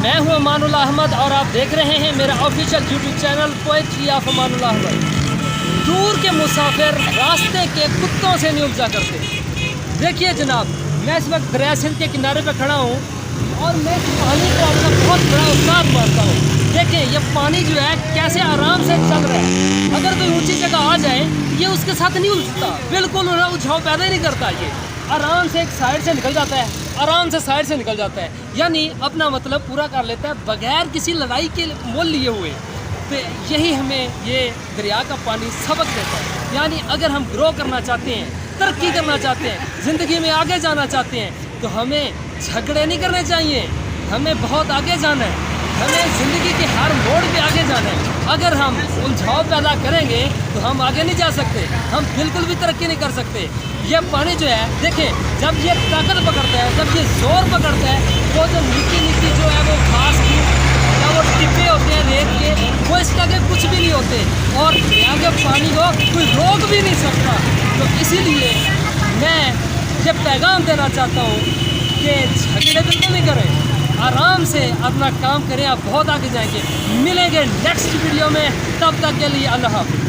मैं हूं अमानुल्लाह अहमद और आप देख रहे हैं मेरा official YouTube channel poetry of Amanullah Ahmed. दूर के मुसाफिर रास्ते के कुत्तों से नहीं उपजा करते। देखिए जनाब, मैं इस वक्त दरिया सिंध के किनारे पर खड़ा हूं और मैं इस पानी को अपना बहुत बड़ा उस्ताद मानता हूं। देखें ये पानी जो है कैसे आराम से चल रहा है। अगर कोई ऊंची जगह आ जाए ये उसके साथ नहीं उलझता, बिल्कुल उछाव पैदा ही नहीं करता। ये आराम से एक साइड से निकल जाता है, आराम से साइड से निकल जाता है, यानी अपना मतलब पूरा कर लेता है बगैर किसी लड़ाई के मोल लिए हुए। तो यही हमें ये दरिया का पानी सबक देता है। यानी अगर हम ग्रो करना चाहते हैं, तरक्की करना चाहते हैं, ज़िंदगी में आगे जाना चाहते हैं, तो हमें झगड़े नहीं करने चाहिए, हमें बहुत आगे जाना है, हमें ज़िंदगी के हर मोड़ पे आगे जाना है। अगर हम उलझाव पैदा करेंगे तो हम आगे नहीं जा सकते, हम बिल्कुल भी तरक्की नहीं कर सकते। ये पानी जो है देखें, जब ये ताकत पकड़ता है, जब ये जोर पकड़ता है, वो जो निकी निकी जो है वो घास की या वो टिप्पे होते हैं रेत के, वो इसके आगे कुछ भी नहीं होते और आगे पानी को कोई रोक भी नहीं सकता। तो इसीलिए मैं ये पैगाम देना चाहता हूँ कि झगड़े बिल्कुल नहीं करें, आराम से अपना काम करें, आप बहुत आगे जाएंगे। मिलेंगे नेक्स्ट वीडियो में, तब तक के लिए अल्लाह हाफ़िज़।